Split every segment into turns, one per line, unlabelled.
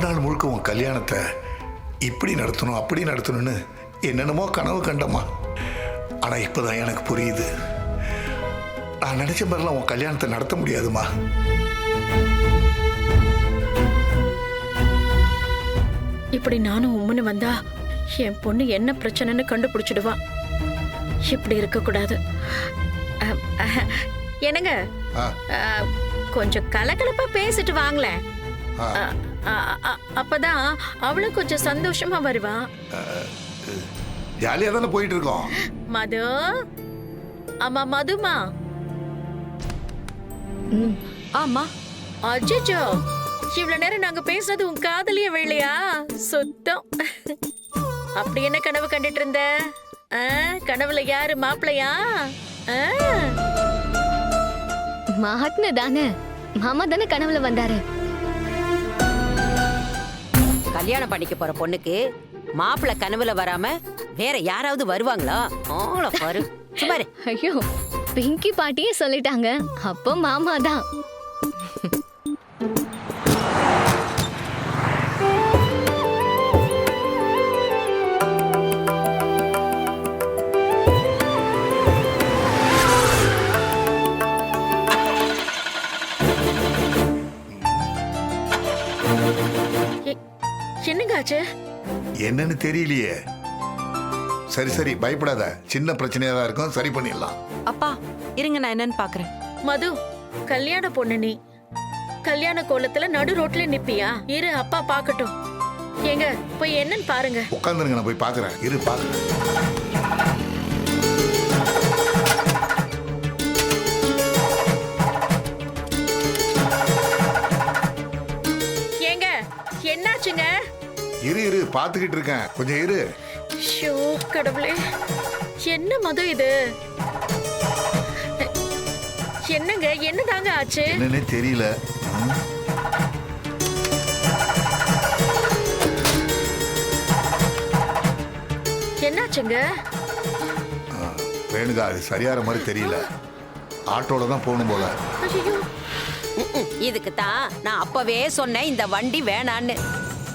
வாழ்நாள் முழுக்க உன் கல்யாணத்தை இப்படி நடத்தணும் அப்படி நடத்தணும்னு என்னென்னமோ கனவு கண்டம்மா. ஆனால் இப்போதான் எனக்கு புரியுது, நான் நினைச்ச மாதிரிலாம் உன் கல்யாணத்தை நடத்த முடியாதுமா.
இப்படி நானும் உம்முன்னு வந்தா என் பொண்ணு என்ன பிரச்சனைன்னு கண்டுபிடிச்சிடுவா. இப்படி இருக்க கூடாது. என்னங்க, கொஞ்சம் கலகலப்பா பேசிட்டு வாங்களேன். அப்பதான் அவளும் கொஞ்சம் சந்தோஷமா வருவா.
ஜாலியா தானே போயிட்டு இருக்கோம்.
மது, ஆமா மதுமா.
ஆமா.
அஜ்ஜோ, இவ்வளவு நேரம் நாங்க பேசுறது உன் காதலிய வேலையா? சுத்தம். அப்படி என்ன கனவு கண்டுட்டு இருந்த? கனவுல யாரு, மாப்பிளையா?
மகாத்மா தானே, மாமா தானே கனவுல வந்தாரு.
கல்யாணம் பண்ணிக்க போற பொண்ணுக்கு மாப்பிள்ள கனவுல வராம வேற யாராவது வருவாங்களா? பாரு சுமாரு.
ஐயோ, பிங்கி பாட்டியே சொல்லிட்டாங்க, அப்போ மாமா தான்.
என்னங்க ஆச்சு?
என்னன்னு தெரியலையே. சரி சரி, பயப்படாத, சின்ன பிரச்சனையா தான் இருக்கும், சரி பண்ணிடலாம்.
அப்பா இருங்க, நான் என்னன்னு பாக்குறேன்.
மது, கல்யாண பொண்ணு நீ. கல்யாண கோலத்துல நடு ரோட்ல நிப்பியா? இரு, அப்பா பாக்கட்டும். ஏங்க, போய் என்னன்னு பாருங்க.
உட்காந்துருங்க, நான் போய் பாக்குறேன். இரு பாக்குறேன்.
ஏங்க, என்னாச்சுங்க?
இரு இரு, பாத்துக்கிட்டு இருக்கேன், கொஞ்சம் இரு.
ஷோ கடவுளே, என்ன மது இது? என்னங்க, என்னதாங்க ஆச்சு?
என்னன்னே தெரியல.
என்னாச்சுங்க?
வேணுகா, அது சரியாற மாதிரி தெரியல. ஆட்டோல தான் போகணும் போல.
ஐயோ,
இதுக்கு தான் நான் அப்பவே சொன்னேன் இந்த வண்டி வேணான்னு.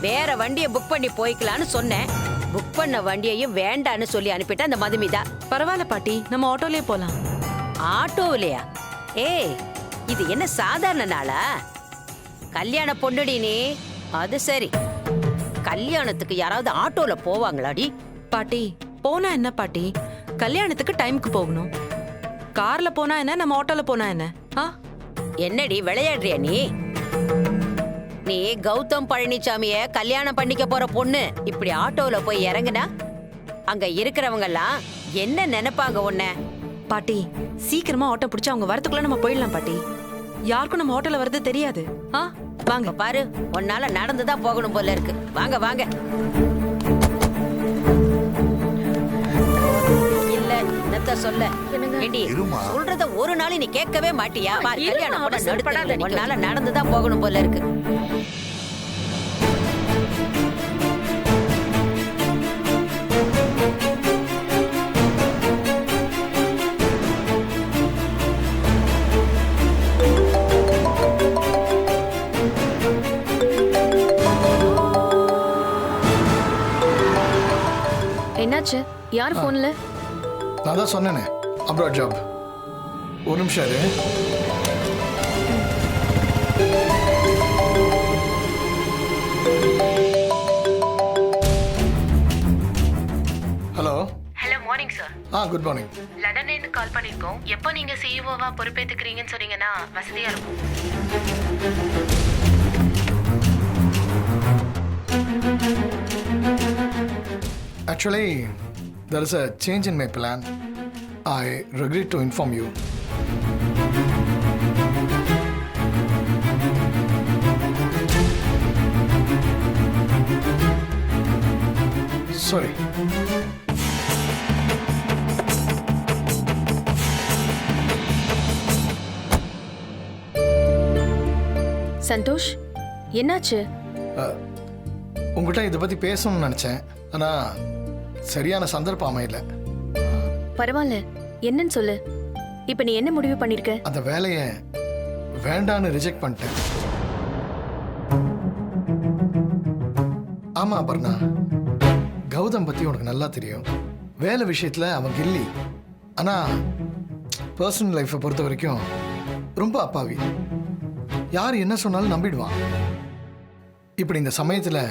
வேற வண்டியை புக் பண்ணி போய்க்கலான்னு சொன்னேன். புக் பண்ண வண்டியையும் வேண்டான்னு சொல்லி அனுப்பிட்டேன் அந்த மதுமிதா.
பரவாயில்ல பாட்டி, நம்ம ஆட்டோலயே போலாம்.
ஆட்டோவிலையா? ஏய், இது என்ன சாதாரண நாளா? கல்யாண பொண்ணுடி நீ. அது சரி, கல்யாணத்துக்கு யாராவது ஆட்டோல போவாங்களாடி?
பாட்டி போனா என்ன பாட்டி, கல்யாணத்துக்கு டைமுக்கு போகணும். கார்ல போனா என்ன, நம்ம ஆட்டோல போனா என்ன?
என்னடி விளையாடுறியா நீ? நீ கௌதம் பழனிசாமிய கல்யாணம் பண்ணிக்க போற பொண்ணு இப்படி ஆட்டோல போய் இறங்குனா அங்க இருக்கிறவங்க எல்லாம் என்ன நினைப்பாங்க உன்ன?
பாட்டி சீக்கிரமா ஆட்டோ பிடிச்சு அவங்க வரதுக்குள்ள நம்ம போயிடலாம் பாட்டி. யாருக்கும் நம்ம ஆட்டோல வரது தெரியாது. வாங்க.
பாரு, உன்னால நடந்துதான் போகணும் போல இருக்கு. வாங்க வாங்க. இல்ல என்னத்த சொல்ல, சொல்றத ஒரு நாள் நீ கேட்கவே மாட்டியா? கல்யாணம் கூட நடத்த, உன்னால நடந்துதான் போகணும் போல இருக்கு.
என்னாச்சு? யார் போன்ல?
நான் தான் சொன்னேனே, அப்ராட் ஜாப். ஒரு நிமிஷம் இரு. Hello.
Hello, morning sir.
Good morning.
லண்டன்ல இருந்து கால் பண்ணிருக்கோம். எப்போ நீங்க சிஇஓவா பொறுப்பேத்துக்கிறீங்கன்னு சொன்னீங்கன்னா வசதியா இருக்கும்.
Actually, there is a change in my plan. I regret to inform you. Sorry.
Santhosh, என்னாச்சு?
உங்கள்கிட்ட இதை பற்றி பேசணும்னு நினச்சேன், ஆனால் சரியான சந்தர்ப்பம் அமையல.
பரவாயில்ல, என்னன்னு சொல்லு. இப்ப நீ என்ன முடிவு பண்ணிருக்க?
அந்த வேலையை வேண்டான்னு ரிஜெக்ட் பண்ணிட்டேன். ஆமா அபர்ணா, கௌதம் பத்தி உனக்கு நல்லா தெரியும். வேலை விஷயத்துல அவன் கில்லி. ஆனா பர்சனல் லைஃப்பை பொறுத்த வரைக்கும் ரொம்ப அப்பாவி. யார் என்ன சொன்னாலும் நம்பிடுவான். இப்படி இந்த சமயத்துல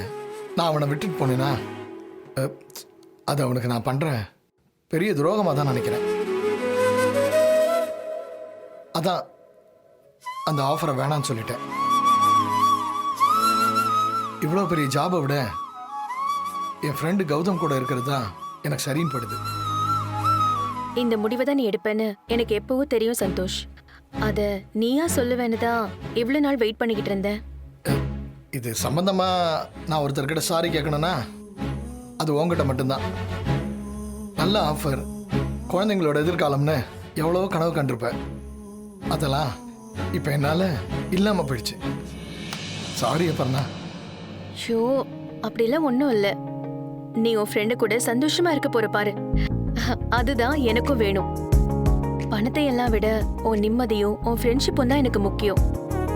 நான் அவனை விட்டுட்டு போனேன்னா அது அவனுக்கு நான் பண்ற பெரிய துரோகமாக தான் நினைக்கிறேன். அதான் அந்த ஆஃபரை வேணான்னு சொல்லிட்டேன். இவ்வளோ பெரிய ஜாபை விட என் ஃப்ரெண்டு கௌதம் கூட இருக்கிறது தான் எனக்கு சரின்னு படுது.
இந்த முடிவை தான் நீ எடுப்பேன்னு எனக்கு எப்பவும் தெரியும் சந்தோஷ். அத நீயா சொல்லுவேன்னு தான் இவ்வளவு நாள் வெயிட் பண்ணிக்கிட்டு இருந்தேன்.
இது சம்பந்தமா நான் ஒருத்தர்கிட்ட சாரி கேட்கணும்னா அது உங்ககிட்ட மட்டும்தான். நல்ல ஆஃபர், குழந்தைங்களோட எதிர்காலம்னு எவ்வளவோ கனவு கண்டிருப்பேன். அதெல்லாம் இப்போ என்னால் இல்லாமல் போயிடுச்சு. சாரி அப்பர்ணா.
ஷோ, அப்படிலாம் ஒன்றும் இல்லை. நீ உன் ஃப்ரெண்டு கூட சந்தோஷமா இருக்க போற பாரு, அதுதான் எனக்கும் வேணும். பணத்தை எல்லாம் விட உன் நிம்மதியும் உன் ஃப்ரெண்ட்ஷிப்பும் தான் எனக்கு முக்கியம்.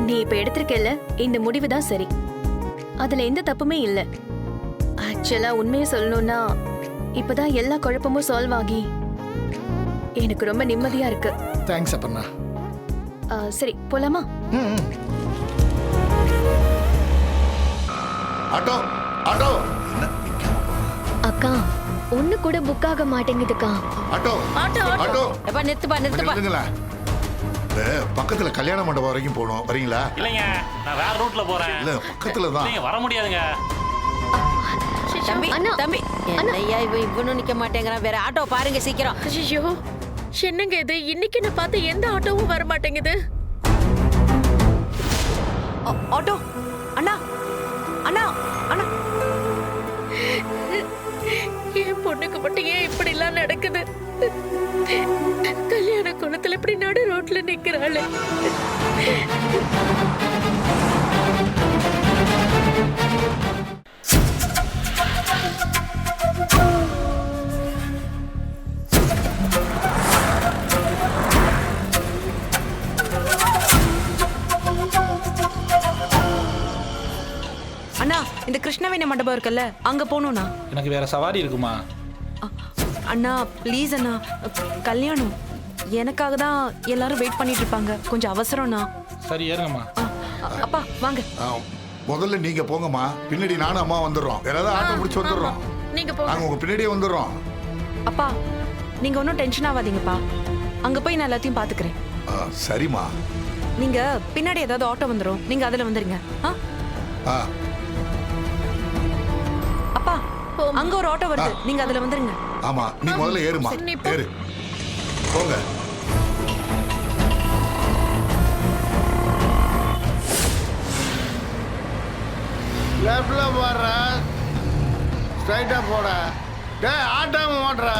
நீ இப்ப எடுத்திருக்கல இந்த முடிவு தான் சரி. அதுல எந்த தப்புமே இல்லை. ஆக்சுவலா உண்மையை சொல்லணும்னா இப்பதான் எல்லா குழப்பமும் சால்வ் ஆகி எனக்கு ரொம்ப நிம்மதியா இருக்கு.
தேங்க்ஸ் அப்பர்ணா.
சரி போலாமா?
ஆட்டோ ஆட்டோ
அக்கா ஒண்ணு கூட புக் ஆக மாட்டேங்குதுக்கா.
ஆட்டோ
ஆட்டோ
ஆட்டோ
எப்பா நிறுத்துப்பா நிறுத்துப்பா.
இருங்களேன். இந்த பக்கத்துல கல்யாண மண்டபம் வரைக்கும் போகணும், வரீங்களா?
இல்லைங்க, நான் வேற ரூட்ல போறேன்.
இல்ல பக்கத்துல தான்.
இல்லைங்க, வர முடியாதுங்க.
தம்பி தம்பி, என்னய்யா இவனும் நிக்க மாட்டேங்கிறான். வேற ஆட்டோ பாருங்க சீக்கிரம்.
ஐயோ, என்னங்க இது? இன்னைக்கு நான் பார்த்த எந்த ஆட்டோவும் வர மாட்டேங்குது.
ஆட்டோ அண்ணா, அண்ணா, அண்ணா.
என் பொண்ணுக்கு மட்டும் ஏன் இப்படி எல்லாம் நடக்குது? கல்யாண குளத்துல இப்படி நடு ரோட்ல நிக்கிறாள்.
அண்ணா, இந்த கிருஷ்ணவேணி மண்டபம் இருக்குல்ல, அங்க போகணும்ண்ணா.
எனக்கு வேற சவாரி இருக்குமா?
அண்ணா ப்ளீஸ் அண்ணா, கல்யாணம் எனக்காக தான் எல்லாரும் வெயிட் பண்ணிட்டு இருப்பாங்க. கொஞ்சம் அவசரம்ண்ணா.
சரி ஏறுங்கம்மா.
அப்பா வாங்க.
முதல்ல நீங்க போங்கம்மா, பின்னாடி நானும் அம்மா வந்துடுறோம். ஏதாவது ஆட்டோ முடிச்சு வந்துடுறோம்.
நீங்க போ.
நாங்க உங்க பின்னாடியே வந்துடுறோம்.
அப்பா நீங்க ஒன்றும் டென்ஷன் ஆகாதீங்கப்பா. அங்க போய் நான் எல்லாத்தையும் பாத்துக்கிறேன்.
சரிம்மா.
நீங்க பின்னாடி ஏதாவது ஆட்டோ வந்துடும், நீங்க அதுல வந்துருங்க.
ஆ
அப்பா அங்க ஒரு ஆட்டோ வருது, நீங்க அதுல வந்துருங்க.
ஆமா, நீ முதல்ல ஏறுமா.
சரி, நீ போ.
ஏறு போங்க.
லெஃப்ட்ல போடுற, ஸ்ட்ரைட்டா போட. டேய் ஆட்டாம ஓட்டுற.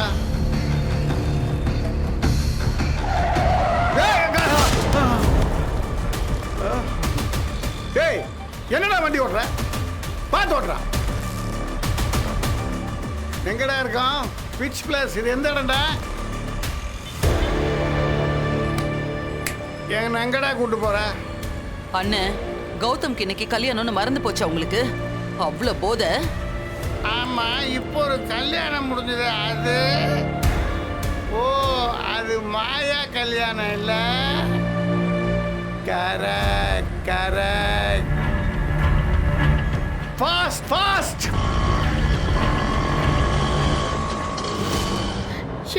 டேய் என்னடா வண்டி ஓட்டுற? பார்த்து ஓட்டுறா. எங்கடா இருக்கோம்? Pitch place. இது எந்த இடம்டா? எங்கடா கூட்டு போற?
அண்ணே, கௌதம்க்கு இன்னைக்கு கல்யாணம்னு மறந்து போச்சா உங்களுக்கு? அவ்வளோ போத.
ஆமா, இப்போ ஒரு கல்யாணம் முடிஞ்சது. அது ஓ, அது மாயா கல்யாணம் இல்ல? Correct correct. Fast fast.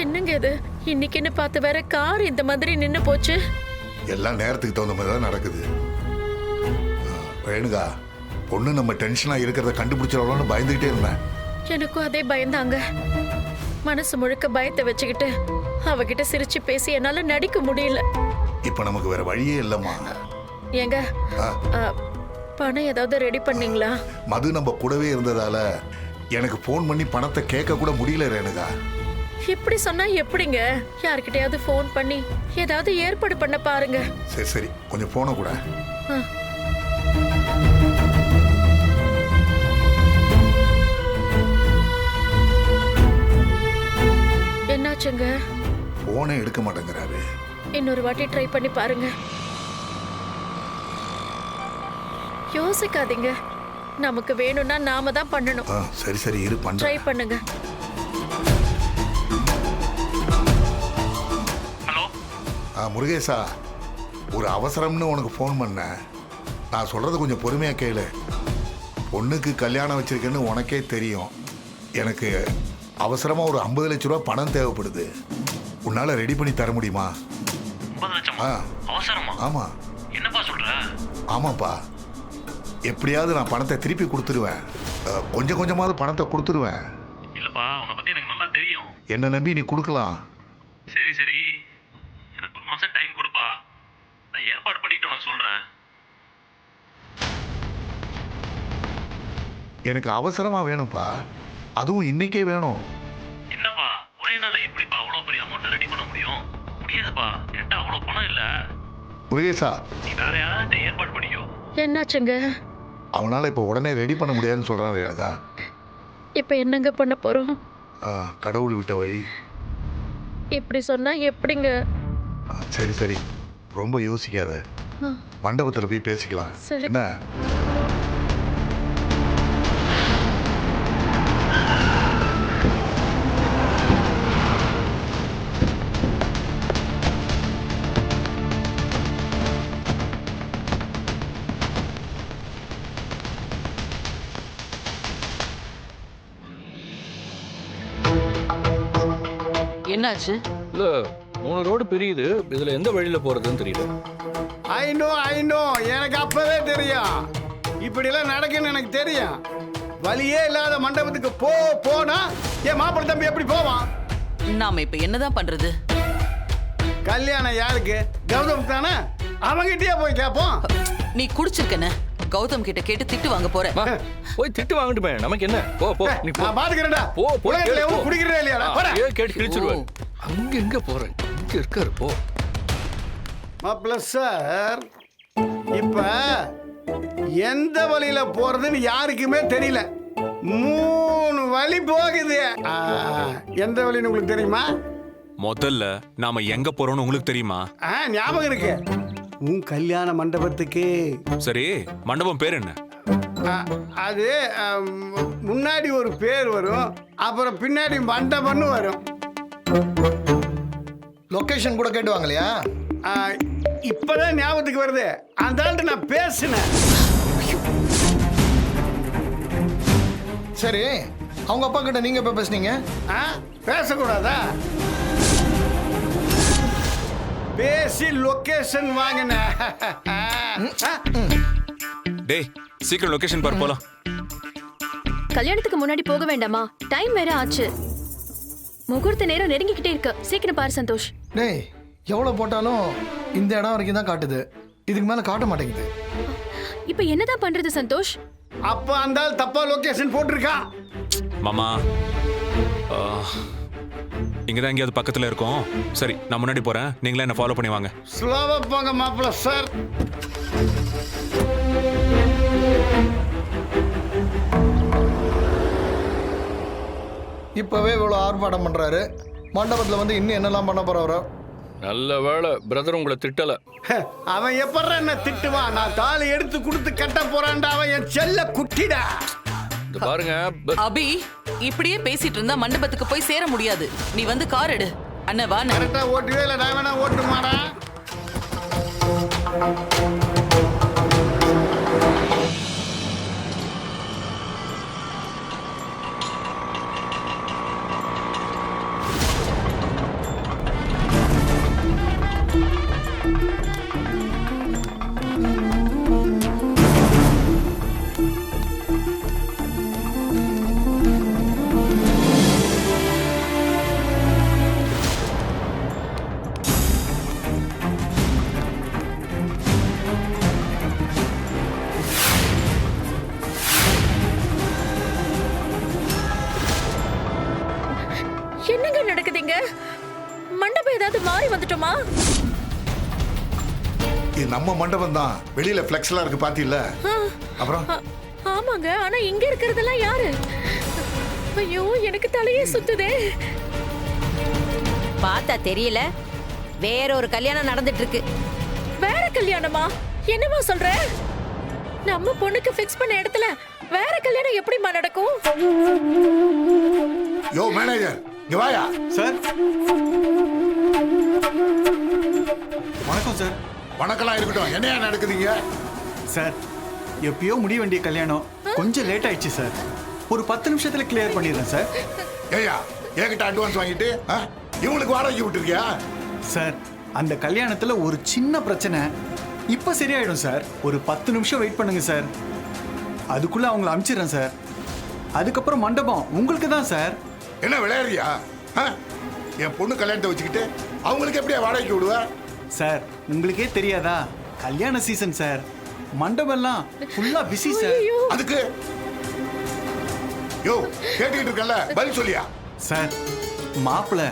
என்னங்க இது? இன்னைக்குன்னு பார்த்து வேற கார் இந்த மாதிரி நின்னு போச்சு.
எல்லாம் நேரத்துக்கு தகுந்த மாதிரி தான் நடக்குது. ரேணுகா, பொண்ணு நம்ம டென்ஷனா இருக்கிறத கண்டுபிடிச்சிடலாம்னு பயந்துகிட்டே இருந்தேன்.
எனக்கும் அதே பயந்தாங்க. மனசு முழுக்க பயத்தை வச்சுக்கிட்டு அவகிட்ட சிரிச்சு பேசி என்னால நடிக்க முடியல.
இப்ப நமக்கு வேற வழியே இல்லம்மா.
ஏங்க, பணம் ஏதாவது ரெடி பண்ணீங்களா?
மது நம்ம கூடவே இருந்ததால எனக்கு போன் பண்ணி பணத்தை கேட்க கூட முடியல ரேணுகா.
இப்படி சொன்னா எப்படிங்க? யார்கிட்டயாவது ஃபோன் பண்ணி ஏதாவது ஏற்பாடு பண்ண பாருங்க.
சரி சரி, கொஞ்சம் போன கூட.
என்னாச்சுங்க?
போனே எடுக்க மாட்டேங்கிறாரு.
இன்னொரு வாட்டி ட்ரை பண்ணி பாருங்க. யோசிக்காதீங்க, நமக்கு வேணும்னா நாம தான் பண்ணணும்.
சரி சரி இரு
ட்ரை
பண்றேன்.
பண்ணுங்க.
ஹலோ
முருகேசா, ஒரு அவசரம்னு உனக்கு ஃபோன் பண்ணேன். நான் சொல்றது கொஞ்சம் பொறுமையா கேளு. பொண்ணுக்கு கல்யாணம் வச்சிருக்கேன்னு உனக்கே தெரியும். எனக்கு அவசரமா ஒரு 50 லட்ச ரூபா பணம் தேவைப்படுது. உன்னால ரெடி பண்ணி தர முடியுமா?
50 லட்சமா? அவசரமா?
ஆமா.
என்னப்பா சொல்ற?
ஆமாப்பா, எப்படியாவது நான் பணத்தை திருப்பி கொடுத்துருவேன். கொஞ்சம் கொஞ்சமாவது பணத்தை கொடுத்துருவேன்.
இல்லப்பா, உன்னை பத்தி எனக்கு நல்லா தெரியும்.
என்ன நம்பி நீ கொடுக்கலாம்.
சரி சரி, எனக்கு ஒரு மாசம் டைம் கொடுப்பா. நான் ஏற்பாடு பண்ணிட்டு நான் சொல்றேன்.
எனக்கு அவசரமா வேணும்ப்பா, அதுவும் இன்னைக்கே வேணும்.
என்னப்பா, ஒரே நாள் எப்படிப்பா அவ்வளோ பெரிய அமௌண்ட் ரெடி பண்ண முடியும்? முடியாதுப்பா, என்கிட்ட அவ்வளோ பணம் இல்லை.
முருகேசா,
நீ வேற யாராவது ஏற்பாடு பண்ணிக்கோ.
என்னாச்சுங்க?
அவனால இப்போ உடனே ரெடி பண்ண முடியாதுன்னு சொல்றான் ரேகா.
இப்ப என்னங்க பண்ண போறோம்?
கடவுள் விட்ட வழி.
இப்படி சொன்னா எப்படிங்க?
சரி சரி, ரொம்ப யோசிக்காத. மண்டபத்தில் போய் பேசிக்கலாம்.
சரி.
என்ன?
என்னாச்சு?
இல்ல 3 ரோடு பிரியுது, இதுல எந்த வழியில போறதுன்னு தெரியல.
ஐ நோ எனக்கு அப்பவே தெரியும். இப்படிலாம் நடக்குன்னு எனக்கு தெரியும். வழியே இல்லாத மண்டபத்துக்கு போனா என் மாப்பிள்ளை தம்பி எப்படி போவான்?
நாம இப்ப என்னதான் பண்றது?
கல்யாணம் யாருக்கு? கௌதம் தானே, அவங்கிட்டயே போய் கேட்போம்.
நீ குடிச்சிருக்கன, கௌதம் கிட்ட கேட்டு திட்டு வாங்க போற.
போய் திட்டு வாங்கிட்டுமே, நமக்கு என்ன? போ போ, நீ போ.
நான் பாத்துக்கிறேன்டா.
போ போ,
உலகத்துல எவனும் குடிக்கிறதே இல்லையாடா? போடா.
கேட்டு கிழிச்சிருவேன். அங்க எங்க போறேன்? இங்க இருக்காரு, போ.
மாப்பிள்ள சார், இப்ப எந்த வழியில போறதுன்னு யாருக்குமே தெரியல. 3 வழி போகுது. எந்த வழின்னு உங்களுக்கு தெரியுமா?
முதல்ல நாம எங்க போறோம்னு உங்களுக்கு தெரியுமா?
ஞாபகம் இருக்கு, உன் கல்யாண மண்டபத்துக்கு.
சரி, மண்டபம் பேர் என்ன?
அது முன்னாடி ஒரு பேர் வரும், அப்புறம் பின்னாடி மண்டபம்னு வரும்.
லொகேஷன் கூட கேட்டு வாங்கலையா?
இப்பதான் ஞாபகத்துக்கு வருது. அந்த ஆள்கிட்ட நான் பேசினேன்.
சரி, அவங்க அப்பா கிட்ட நீங்க எப்ப பேசுனீங்க?
பேசக்கூடாதா? பேசி லொகேஷன் வாங்கின.
டேய், சீக்கிரம் லொகேஷன் பாரு, போலாம்.
கல்யாணத்துக்கு முன்னாடி போக வேண்டாமா? டைம் வேற ஆச்சு. முகூர்த்த நேரம் நெருங்கிக்கிட்டே இருக்கு. சீக்கிரம் பாரு சந்தோஷ்.
டேய், எவ்வளவு போட்டாலும் இந்த இடம் வரைக்கும் தான் காட்டுது, இதுக்கு மேல காட்ட மாட்டேங்குது.
இப்ப என்னதான் பண்றது சந்தோஷ்?
அப்ப அந்த ஆள் தப்பா லொகேஷன் போட்டிருக்கான்.
மாமா, இங்கதான் எங்கேயாவது பக்கத்துல இருக்கோம். சரி, நான் முன்னாடி போறேன், நீங்களே என்ன ஃபாலோ பண்ணி வாங்க.
ஸ்லோவா போங்க மாப்பிள்ள சார்.
இப்பவே இவ்வளவு ஆர்ப்பாட்டம் பண்றாரு, மண்டபத்துல வந்து இன்னும் என்னெல்லாம் பண்ண போறவரோ.
நல்ல வேளை பிரதர் உங்களை திட்டல.
அவன் எப்பற என்ன திட்டுவான்? நான் தாலி எடுத்து கொடுத்து கட்ட போறான்டா. அவன் என் செல்ல குட்டிடா.
இது பாருங்க
அபி, இப்படியே பேசிட்டு இருந்தா மண்டபத்துக்கு போய் சேர முடியாது. நீ வந்து கார் எடு. அண்ணா வா.
கரெக்டா ஓட்டுவே இல்ல, நான் வேணா ஓட்டுமாடா.
என்னங்க நடக்குதுங்க? மண்டபம் ஏதாவது மாறி வந்துட்டோமா?
இது நம்ம மண்டபம் தான். வெளியில ஃப்ளெக்ஸ்லாம் இருக்கு, பாத்தீங்களா? அப்புறம்
ஆமாங்க, ஆனா இங்க இருக்கிறதெல்லாம் யாரு? ஐயோ, எனக்கு தலையே சுத்துதே.
பார்த்தா தெரியல, வேற ஒரு கல்யாணம் நடந்துட்டு இருக்கு.
வேற கல்யாணமா? என்னமா சொல்ற? நம்ம பொண்ணுக்கு ஃபிக்ஸ் பண்ண இடத்துல வேற கல்யாணம் எப்படிம்மா நடக்கும்?
யோ மேனேஜர், இங்க வாயா.
சார் வணக்கம் சார்.
வணக்கம்லாம் இருக்கட்டும், என்னையா நடக்குதுங்க?
சார் எப்பயோ முடிய வேண்டிய கல்யாணம் கொஞ்சம் லேட் ஆயிடுச்சு சார். ஒரு 10 நிமிஷத்துல கிளியர் பண்ணிடுறேன் சார்.
ஏய்யா, என்கிட்ட அட்வான்ஸ் வாங்கிட்டு இவங்களுக்கு வாடகைக்கு விட்டுருக்கியா?
சார் அந்த கல்யாணத்துல ஒரு சின்ன பிரச்சனை, இப்ப சரியாயிடும் சார். ஒரு 10 நிமிஷம் வெயிட் பண்ணுங்க சார். அதுக்குள்ள அவங்கள அனுப்பிச்சிடுறேன் சார். அதுக்கப்புறம் மண்டபம் உங்களுக்கு தான் சார்.
என்ன விளையாடுறியா? என் பொண்ணு கல்யாணத்தை வச்சுக்கிட்டு அவங்களுக்கு எப்படியா வாடகைக்கு விடுவ?
சார் உங்களுக்கே தெரியாதா, கல்யாண சீசன் சார். மண்டபம் எல்லாம் ஃபுல்லா பிஸி சார்.
அதுக்கு யோ கேட்டுக்கிட்டு இருக்கல, பதில் சொல்லியா?
சார் மாப்பிள்ள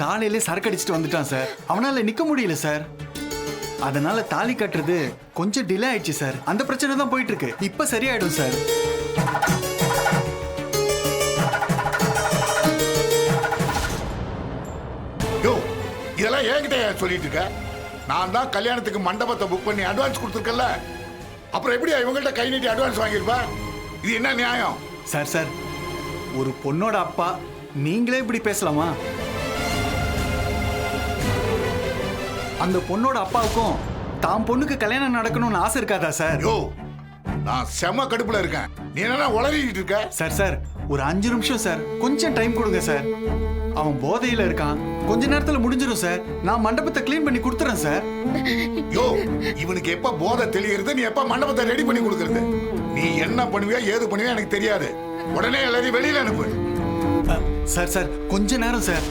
காலையிலே சரக்கு அடிச்சுட்டு வந்துட்டான் சார். அவனால நிக்க முடியல சார். அதனால தாலி கட்டுறது கொஞ்சம் டிலே ஆயிடுச்சு சார். அந்த பிரச்சனை தான் போயிட்டு இருக்கு. இப்ப சரியாயிடும் சார்.
யோ இதெல்லாம் என்கிட்ட சொல்லிட்டு இருக்க? நான் தான் கல்யாணத்துக்கு மண்டபத்தை புக் பண்ணி அட்வான்ஸ் கொடுத்துருக்கல, அப்புறம் எப்படியா இவங்கள்ட்ட கை நீட்டி அட்வான்ஸ் வாங்கியிருப்பா? இது என்ன நியாயம்?
சார் சார் ஒரு பொண்ணோட அப்பா நீங்களே இப்படி பேசலாமா? அந்த பொண்ணோட அப்பாவுக்கும் தான் பொண்ணுக்கு கல்யாணம் நடக்கணும்னு ஆசை இருக்காதா சார்?
யோ நான் செம கடுப்புல இருக்கேன், நீ என்ன உளறிட்டு இருக்க?
சார் சார் ஒரு 5 நிமிஷம் சார், கொஞ்சம் டைம் கொடுங்க சார். அவன் போதையில இருக்கான், கொஞ்ச நேரத்துல முடிஞ்சிடும் சார். நான் மண்டபத்தை கிளீன் பண்ணி கொடுத்துறேன் சார்.
யோ இவனுக்கு எப்ப போதை தெளிகிறது, நீ எப்ப மண்டபத்தை ரெடி பண்ணி கொடுக்கறது? நீ என்ன பண்ணுவியா ஏது பண்ணுவியா எனக்கு தெரியாது. உடனே எல்லாரையும் வெளியில அனுப்பு.
சார் சார் கொஞ்ச நேரம் சார்.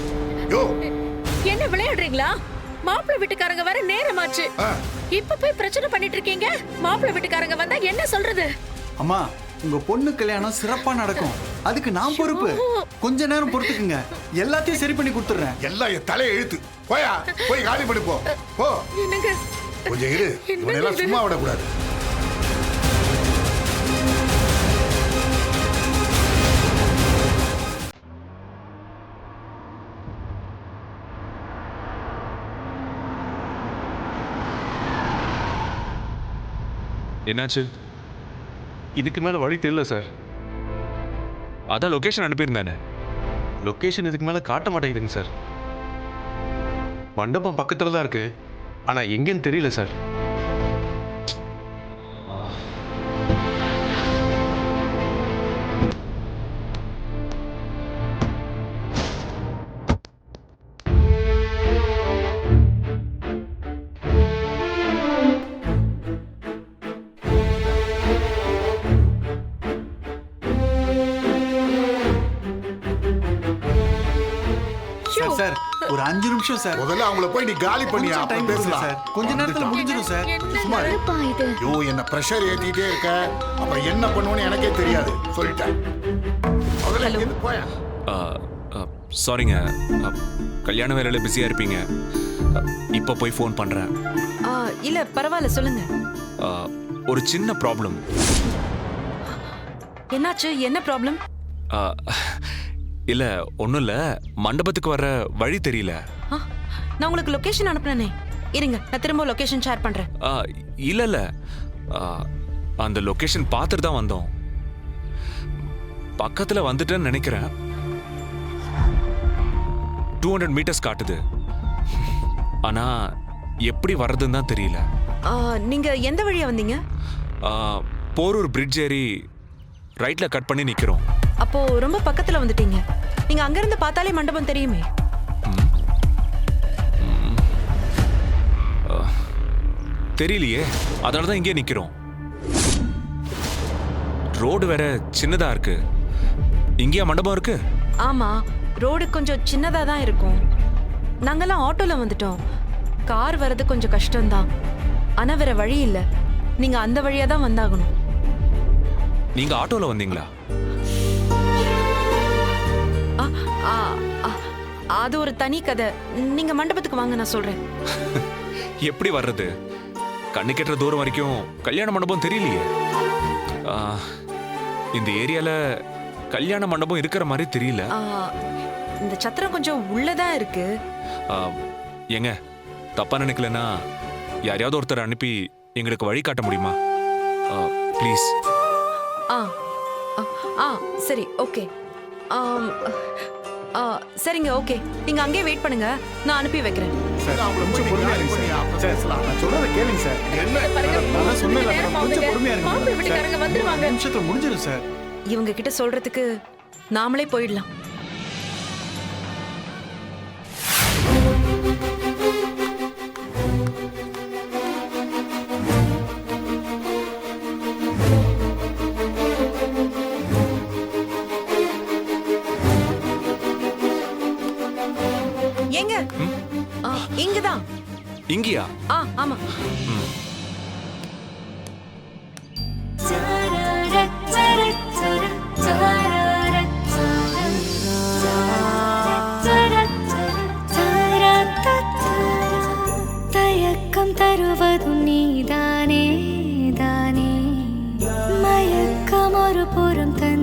யோ
என்ன விளையாடுறீங்களா? மாப்பிள்ளை வீட்டுக்காரங்க வர நேரமாச்சு. இப்ப போய் பிரச்சனை பண்ணிட்டு இருக்கீங்க. மாப்பிள்ளை வீட்டுக்காரங்க வந்தா என்ன சொல்றது?
அம்மா உங்க பொண்ணு கல்யாணம் சிறப்பா நடக்கும், அதுக்கு நான் பொறுப்பு. கொஞ்ச நேரம் பொறுத்துக்குங்க, எல்லாத்தையும் சரி பண்ணி கொடுத்துறேன்.
எல்லாம் என் தலையை இழுத்து போயா, போய் காலி பண்ணி போ. போ
என்னங்க
கொஞ்சம் இரு, இவனெல்லாம் சும்மா விடக்கூடாது.
என்னாச்சு?
இதுக்கு மேலே வழி தெரியல சார்.
அதான் லொகேஷன் அனுப்பியிருந்தானே.
லொக்கேஷன் இதுக்கு மேலே காட்ட மாட்டேங்குதுங்க சார். மண்டபம் பக்கத்தில் தான் இருக்கு, ஆனால் எங்கேன்னு தெரியல சார்.
சார் சார் ஒரு 5 நிமிஷம் சார்.
முதல்ல அவங்கள போய் நீ காலி பண்ணியா,
டைம் பேசலாம் சார். கொஞ்ச நேரத்துல முடிஞ்சிடும் சார்.
சும்மா இரு. யோ என்ன பிரஷர் ஏத்திட்டே இருக்க, அப்புறம் என்ன பண்ணுவோன்னு எனக்கே தெரியாது, சொல்லிட்டேன். முதல்ல இங்க இருந்து போயா.
சாரிங்க, கல்யாண வேலையில பிஸியா இருப்பீங்க. இப்போ போய் ஃபோன் பண்றேன்.
இல்ல பரவாயில்ல, சொல்லுங்க.
ஒரு சின்ன ப்ராப்ளம்.
என்னாச்சு? என்ன ப்ராப்ளம்?
இல்ல ஒன்றும் இல்லை, மண்டபத்துக்கு வர வழி தெரியல.
நான் உங்களுக்கு லொகேஷன் அனுப்புனேனே, இருங்க நான் திரும்ப லொகேஷன் ஷேர் பண்றேன்.
இல்ல இல்ல, அந்த லொகேஷன் பார்த்துட்டு தான் வந்தோம். பக்கத்துல வந்துட்டேன்னு நினைக்கிறேன். 200 மீட்டர்ஸ் காட்டுது, ஆனா எப்படி வர்றதுன்னு தான் தெரியல.
நீங்க எந்த வழியா வந்தீங்க?
போரூர் பிரிட்ஜ் ஏறி ரைட்ல கட் பண்ணி நிக்கிறோம்.
அப்போ ரொம்ப பக்கத்துல வந்துட்டீங்க. நீங்க அங்க இருந்து பார்த்தாலே மண்டபம் தெரியுமே.
தெரியலையே, அதனால தான் இங்கே நிக்கிறோம். ரோடு வேற சின்னதா இருக்கு. இங்கேயா மண்டபம் இருக்கு?
ஆமா, ரோடு கொஞ்சம் சின்னதா தான் இருக்கும். நாங்கெல்லாம் ஆட்டோல வந்துட்டோம். கார் வர்றது கொஞ்சம் கஷ்டம்தான், ஆனா வேற வழி இல்ல. நீங்க அந்த வழியா தான் வந்தாகணும்.
நீங்க ஆட்டோல வந்தீங்களா?
அது ஒரு தனி கதை. நீங்க மண்டபத்துக்கு வாங்க, நான் சொல்றேன்.
எப்படி வர்றது? கண்ணு கெட்டுற தூரம் வரைக்கும் கல்யாண மண்டபம் தெரியலையே. இந்த ஏரியால கல்யாண மண்டபம் இருக்கிற மாதிரி தெரியல.
இந்த சத்திரம் கொஞ்சம் உள்ளதான் இருக்கு.
ஏங்க தப்பா நினைக்கலன்னா யாரையாவது ஒருத்தர் அனுப்பி எங்களுக்கு வழி காட்ட முடியுமா? ப்ளீஸ்.
ஆ சரி ஓகே சரிங்க ஓகே நீங்க அங்கேயே வெயிட் பண்ணுங்க நான் அனுப்பி வைக்கிறேன்.
சார் கொஞ்சம் பொறுமையா இருங்க சார். நான் சொல்றதை கேளுங்க சார். நான் தான் சொன்னேன், கொஞ்சம் பொறுமையா இருங்க.
மாப்பிள்ளை வீட்டுக்காரங்க வந்துருவாங்க.
நிமிஷத்துல முடிஞ்சிடும் சார்.
இவங்க கிட்ட சொல்றதுக்கு நாமளே போயிடலாம். எங்க இங்கதான்.
இங்கயா?
ஆமா.
தயக்கம் தருவதும் நீதானே தானே மயக்கம் ஒரு புறம் தன்